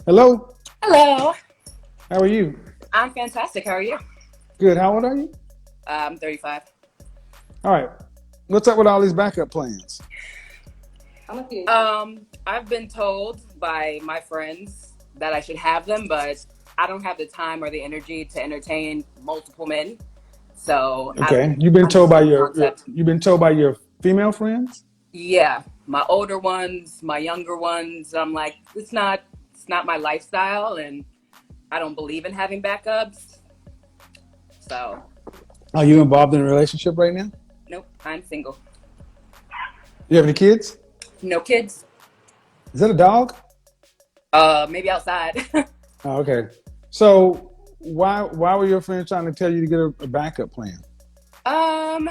Hello, Hello. how are you? I'm fantastic. How are you? Good. How old are you? I'm 35. All right. What's up with all these backup plans? I've been told by my friends that I should have them, but I don't have the time or the energy to entertain multiple men. So I don't Okay. You've been told by understand the your concept. you've been told by your female friends? Yeah, my older ones, my younger ones. I'm like, it's not my lifestyle, and I don't believe in having backups. So Are you involved in a relationship right now? nope, I'm single. You have any kids? No kids. Is that a dog? Maybe outside. Oh, okay. So why were your friends trying to tell you to get a backup plan? um,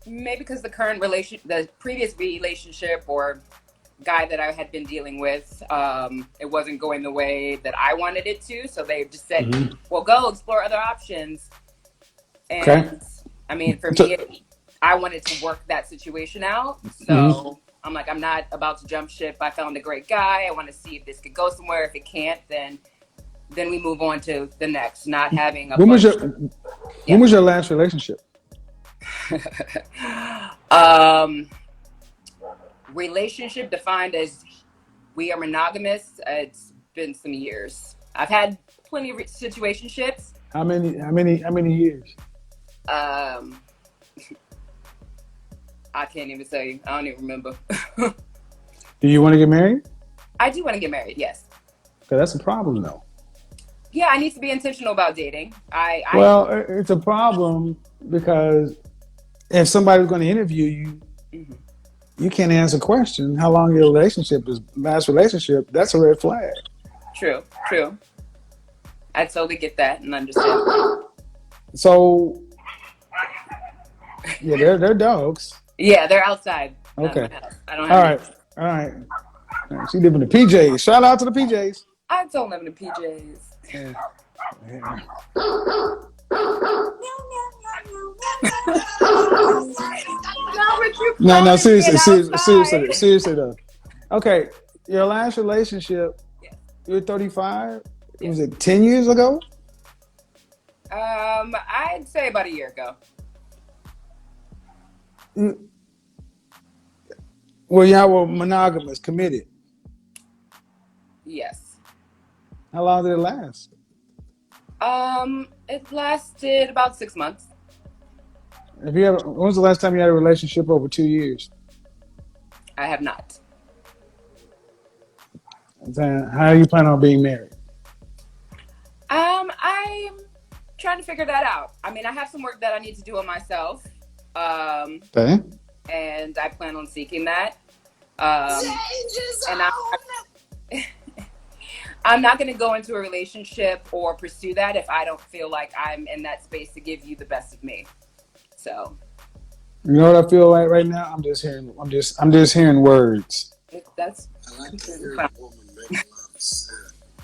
Maybe because the previous relationship or guy that I had been dealing with, it wasn't going the way that I wanted it to. So they just said, Hmm. "Well, go explore other options." Okay. And I mean, for me, So, I wanted to work that situation out. mhm. So I'm like, I'm not about to jump ship. I found a great guy. I want to see if this could go somewhere. If it can't, then we move on to the next. Not having a When was bunch. your when Yeah. was your last relationship? um, Relationship defined as we are monogamous. It's been some years. I've had plenty of situationships. How many years? Um, I can't even tell you. I don't even remember. Do you want to get married? I do want to get married. Yes. Because that's a problem though. Yeah, I need to be intentional about dating. I. Well, it's a problem because if somebody's going to interview you, Mhm. you can't answer a question. How long your relationship is last relationship? That's a red flag. True. True. I totally get that and understand. So yeah, they're dogs. Yeah, they're outside, not in Okay. my house. I don't have All any. right. All right. All right. She live in the PJs. Shout out to the PJs. I don't live in the PJs. Yeah. Yeah. Not with you No, no, calling me seriously, an seriously, outside. seriously though. Okay, your last relationship, Yes. you're 35. Was Yes. it 10 years ago? I'd say about a year ago. Mm, well, y'all were monogamous, committed. Yes. How long did it last? It lasted about 6 months. If you ever, when was the last time you had a relationship over 2 years? I have not. Then how are you planning on being married? I'm trying to figure that out. I mean, I have some work that I need to do on myself. Um, Okay. and I plan on seeking that. Um, and I, I'm not going to go into a relationship or pursue that if I don't feel like I'm in that space to give you the best of me. So You know what I feel like right now? I'm just hearing words. that's completely fine.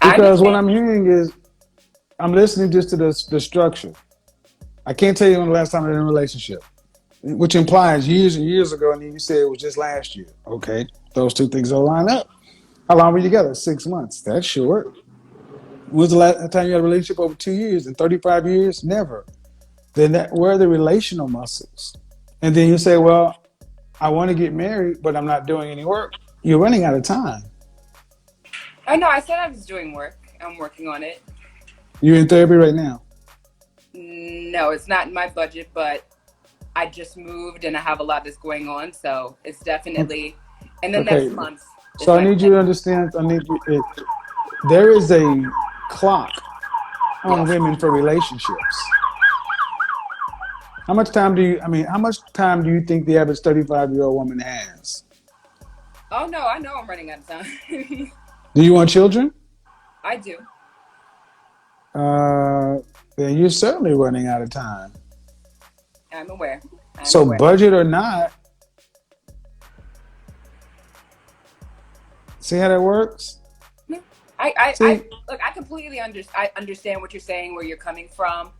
I Because what understand. I'm hearing is I'm listening just to the structure. I can't tell you when the last time I was in a relationship, which implies years and years ago, and then you said it was just last year. Okay, those two things don't line up. How long were you together? 6 months. That's short. When was the last time you had a relationship over 2 years? In 35 years? Never. Then where are the relational muscles? And then you say, well, I want to get married, but I'm not doing any work. You're running out of time. I know. I said I was doing work. I'm working on it. You're in therapy right now. No, it's not in my budget, but I just moved and I have a lot that's going on. So it's definitely in the next Okay. month is So I my need you to understand. I need you. There is a clock on yes. women for relationships. How much time do you? I mean, how much time do you think the average 35-year-old woman has? Oh no, I know I'm running out of time. Do you want children? I do. Uh, then you're certainly running out of time. I'm aware. I'm So, aware. budget or not, see how that works? No, I See, look. I completely I understand what you're saying, where you're coming from.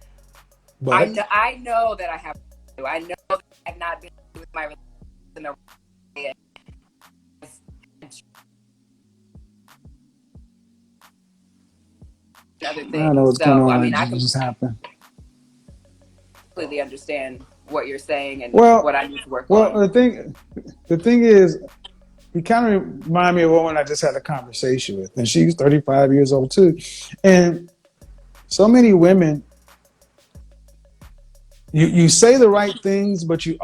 but I know that I have. I know that I've not been with my relationship in the right way. other I don't know things. what's going So, on. I That mean, I just happened. completely understand what you're saying and what Well, I need to work well, on. the thing is, you kind of remind me of a woman I just had a conversation with, and she's 35 years old too. And so many women, you say the right things, but you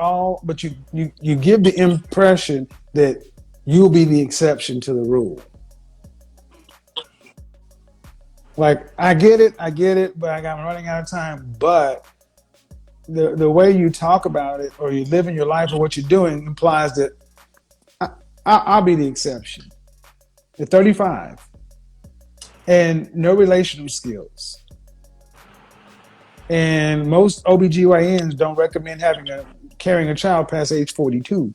give the impression that you'll be the exception to the rule. Like, I get it, but I'm running out of time. But the way you talk about it, or you live in your life, or what you're doing, implies that I, I'll be the exception. At 35, and no relational skills. And most OBGYNs don't recommend carrying a child past age 42.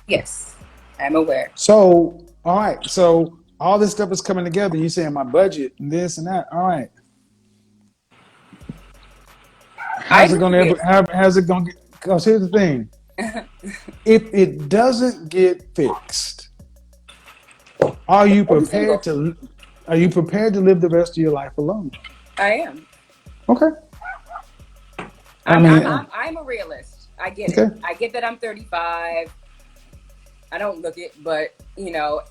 Yes, I'm aware. So, all right. So all this stuff is coming together. You saying my budget and this and that. All right. I How's it agree going with to you. ever? How's it going to? Because here's the thing: if it doesn't get fixed, are you I'll be prepared single. to? Are you prepared to live the rest of your life alone? I am. Okay. I I'm I'm mean, I'm I'm a realist. I get it. okay. I get that I'm 35. I don't look it, but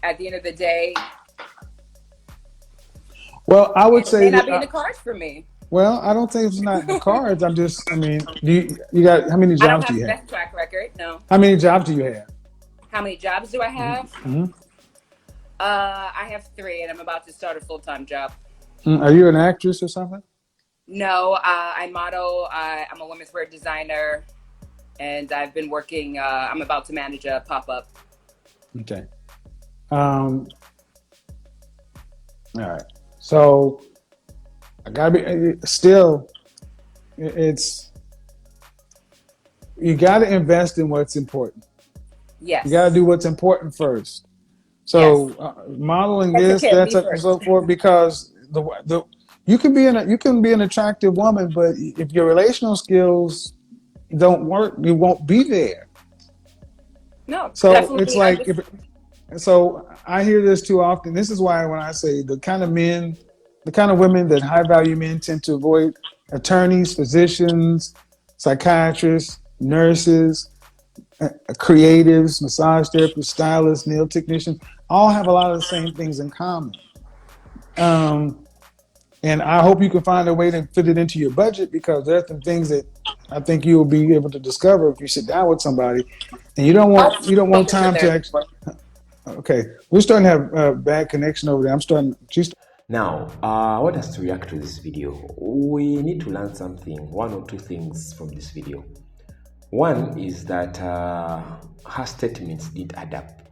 at the end of the day, Well, I would it say may not that. be in the cards for me. Well, I don't think it's not in the cards. I'm just. I mean, you got how many I don't jobs do have the you have? best track record. No. How many jobs do you have? How many jobs do I have? Mm-hmm. I have three, and I'm about to start a full-time job. Are you an actress or something? No, I model. I'm a women's wear designer, and I've been working. I'm about to manage a pop-up. Okay. Um. All right. So I gotta be still. It's you got to invest in what's important. You got to Yes. do what's important first. Yes. So modeling this, Educate that's me and first. so forth, because the you can be an attractive woman, but if your relational skills don't work, you won't be there. No, So it's definitely like understand. if so I hear this too often. This is why when I say the kind of women that high value men tend to avoid: attorneys, physicians, psychiatrists, nurses, creatives, massage therapists, stylists, nail technicians, all have a lot of the same things in common. Um, and I hope you can find a way to fit it into your budget, because there are some things that I think you will be able to discover if you sit down with somebody, and I'll you don't want focus with time to their actually. Okay, we're starting to have bad connection over there. I'm starting. She's. Now, I want us to react to this video. We need to learn something, one or two things from this video. One is that her statements did add up.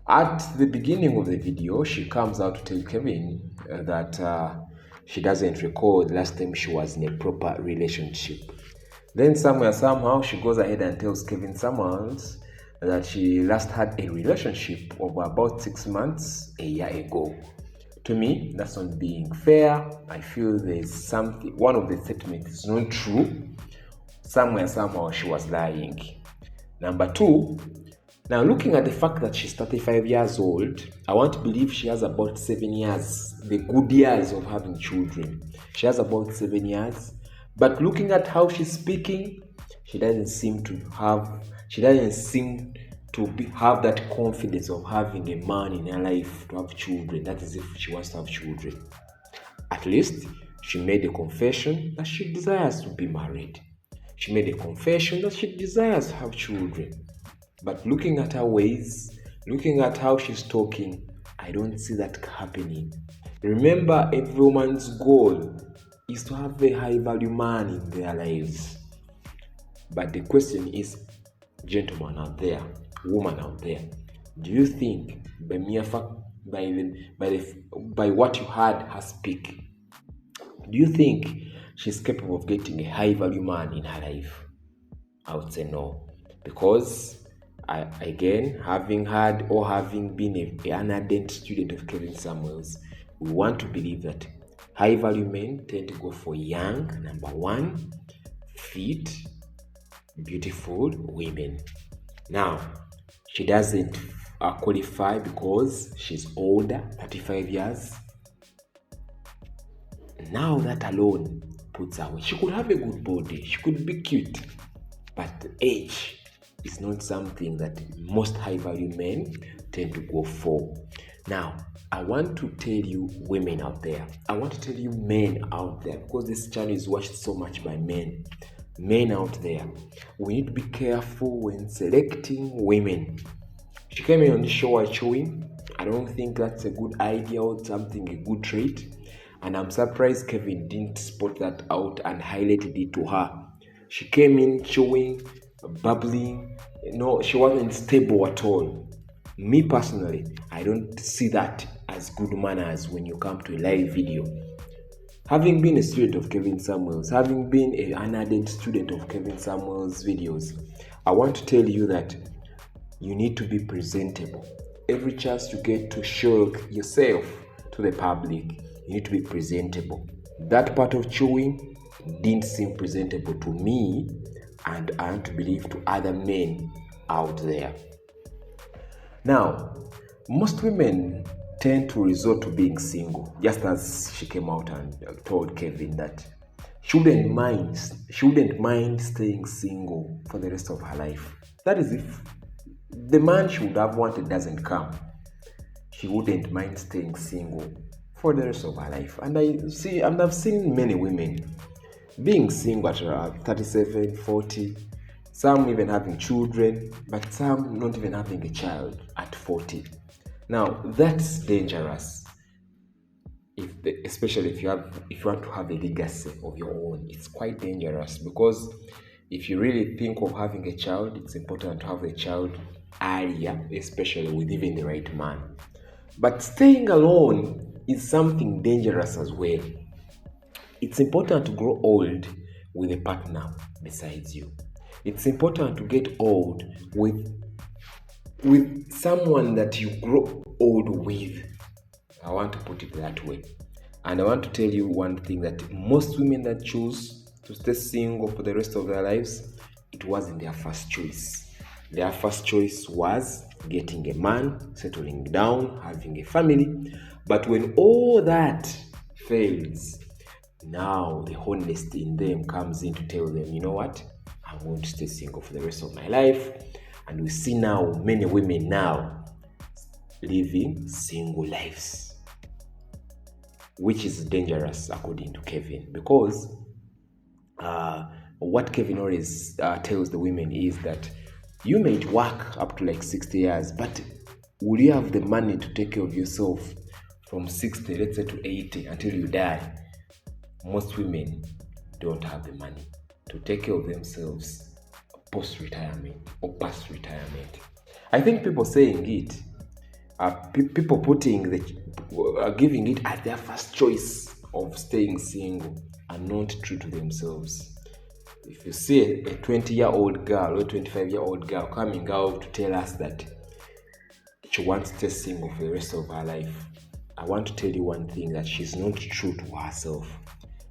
At the beginning of the video, she comes out to tell Kevin that she doesn't recall the last time she was in a proper relationship. Then somehow, she goes ahead and tells Kevin Summers that she last had a relationship of about 6 months a year ago. To me, that's not being fair. I feel there's something, one of the statements is not true. Somehow she was lying. Number two, now looking at the fact that she's 35 years old, I want to believe she has about 7 years, the good years of having children. She has about 7 years. But looking at how she's speaking, she doesn't seem to have that confidence of having a man in her life to have children. That is, if she wants to have children. At least she made a confession that she desires to be married. She made a confession that she desires to have children. But looking at her ways, looking at how she's talking, I don't see that happening. Remember, every woman's goal is to have a high value man in their lives. But the question is, gentlemen out there, woman out there, do you think by mere fact, by what you heard her speak, do you think she's capable of getting a high value man in her life? I would say no, because having had or having been an ardent student of Kevin Samuels, we want to believe that high value men tend to go for young, number one, fit, beautiful women. Now, she doesn't qualify because she's older, 35 years. Now that alone puts her away. She could have a good body, she could be cute, but age is not something that most high value men tend to go for. Now, I want to tell you women out there, I want to tell you men out there, because this channel is watched so much by men. Men out there, we need to be careful when selecting women. She came in on the show while chewing. I don't think that's a good idea or something, a good trait. And I'm surprised Kevin didn't spot that out and highlighted it to her. She came in chewing, bubbling. She wasn't stable at all. Me personally, I don't see that as good manners when you come to a live video. Having been a student of Kevin Samuels, having been an ardent student of Kevin Samuels' videos, I want to tell you that you need to be presentable. Every chance you get to show yourself to the public, you need to be presentable. That part of chewing didn't seem presentable to me, and I want to believe to other men out there. Now, most women tend to resort to being single, just as she came out and told Kevin that shouldn't mind staying single for the rest of her life. That is, if the man she would have wanted doesn't come, she wouldn't mind staying single for the rest of her life. And I've seen many women being single at 37, 40, some even having children, but some not even having a child at 40. Now, that's dangerous. Especially if you want to have a legacy of your own, it's quite dangerous, because if you really think of having a child, it's important to have a child earlier, especially with even the right man. But staying alone is something dangerous as well. It's important to grow old with a partner besides you. It's important to get old with someone that you grow old with. I want to put it that way. And I want to tell you one thing, that most women that choose to stay single for the rest of their lives, it wasn't their first choice. Their first choice was getting a man, settling down, having a family. But when all that fails, now the honesty in them comes in to tell them, you know what, I'm going to stay single for the rest of my life. And we see now many women now living single lives, which is dangerous according to Kevin, because what Kevin always tells the women is that you may work up to like 60 years, but will you have the money to take care of yourself from 60, let's say, to 80 until you die? Most women don't have the money to take care of themselves post-retirement or past retirement. I think people saying it, people giving it as their first choice of staying single, are not true to themselves. If you see a 20-year-old girl or a 25-year-old girl coming out to tell us that she wants to stay single for the rest of her life, I want to tell you one thing, that she's not true to herself.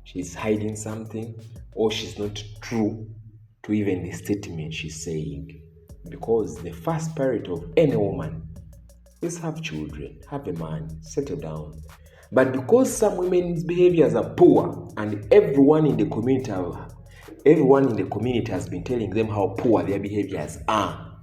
She's hiding something, or she's not true to even the statement she's saying. Because the first priority of any woman is have children, have a man, settle down. But because some women's behaviors are poor, and everyone in the community has been telling them how poor their behaviors are,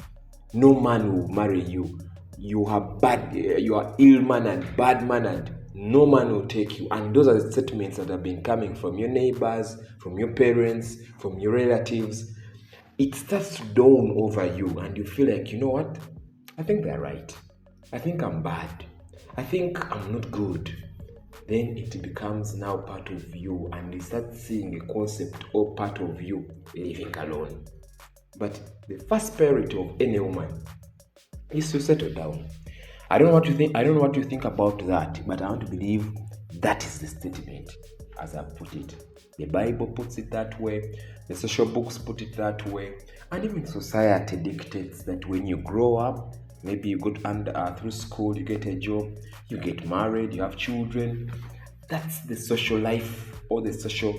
no man will marry you. You are ill-mannered, bad-mannered. No man will take you. And those are the statements that have been coming from your neighbors, from your parents, from your relatives. It starts to dawn over you, and you feel like, you know what? I think they're right. I think I'm bad. I think I'm not good. Then it becomes now part of you, and you start seeing a concept or part of you living alone. But the first priority of any woman is to settle down. I don't know what you think about that, but I want to believe that is the statement as I put it. The Bible puts it that way, the social books put it that way, and even society dictates that when you grow up, maybe you go through school, you get a job, you get married, you have children. That's the social life or the social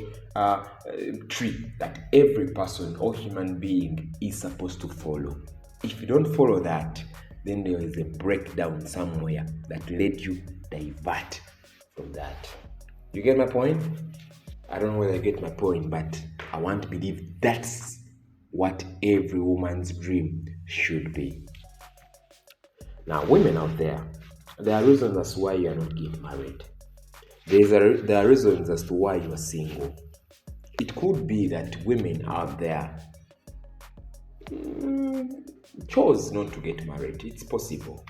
tree that every person or human being is supposed to follow. If you don't follow that, then there is a breakdown somewhere that led you divert from that. You get my point? I don't know whether you get my point, but I want to believe that's what every woman's dream should be. Now, women out there are reasons as to why you are not getting married. There are reasons as to why you are single. It could be that women out there chose not to get married. It's possible.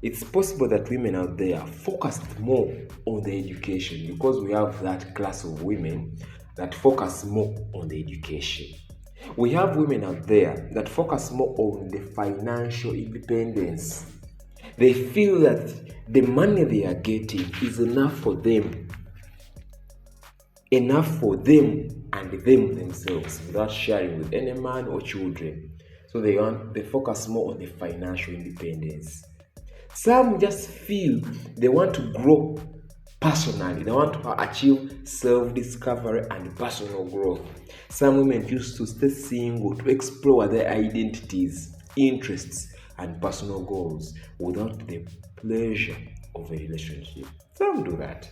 It's possible that women out there focused more on the education, because we have that class of women that focus more on the education. We have women out there that focus more on the financial independence. They feel that the money they are getting is enough for them and them themselves, without sharing with any man or children. So they focus more on the financial independence. Some just feel they want to grow personally. They want to achieve self-discovery and personal growth. Some women choose to stay single to explore their identities, interests, and personal goals without the pleasure of a relationship. Some do that.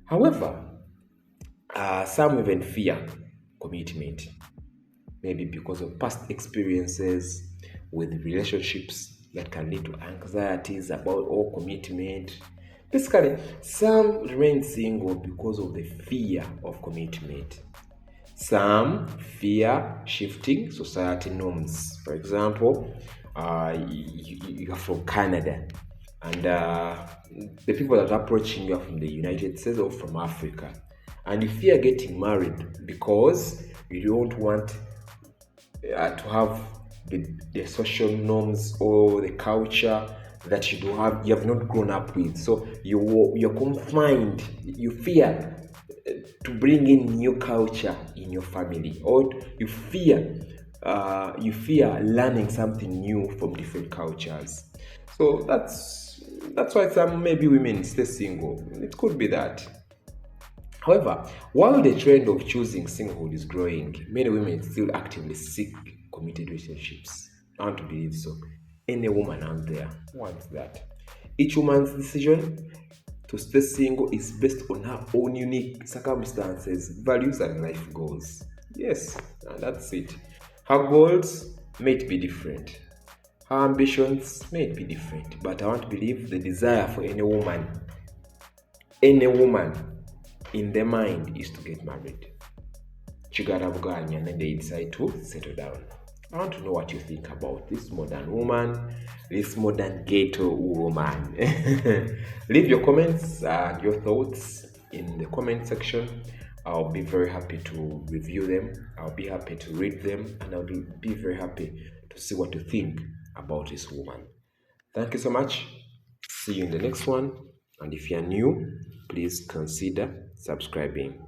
However, some even fear commitment, maybe because of past experiences with relationships that can lead to anxieties about all commitment. Basically, some remain single because of the fear of commitment. Some fear shifting society norms. For example, you are from Canada, and the people that are approaching you are from the United States or from Africa, and you fear getting married because you don't want to have the social norms or the culture that you have not grown up with. So you're confined. You fear to bring in new culture in your family, or you fear learning something new from different cultures. So that's why some maybe women stay single. It could be that. However, while the trend of choosing singlehood is growing, many women still actively seek committed relationships. I want to believe so. Any woman out there wants that. Each woman's decision to stay single is based on her own unique circumstances, values, and life goals. Yes, and that's it. Her goals may be different. Her ambitions may be different. But I want to believe the desire for any woman in their mind is to get married. Chigarabuganya, and then they decide to settle down. I want to know what you think about this modern woman, this modern ghetto woman. Leave your comments and your thoughts in the comment section. I'll be very happy to review them. I'll be happy to read them, and I'll be very happy to see what you think about this woman. Thank you so much. See you in the next one. And if you're new, please consider subscribing.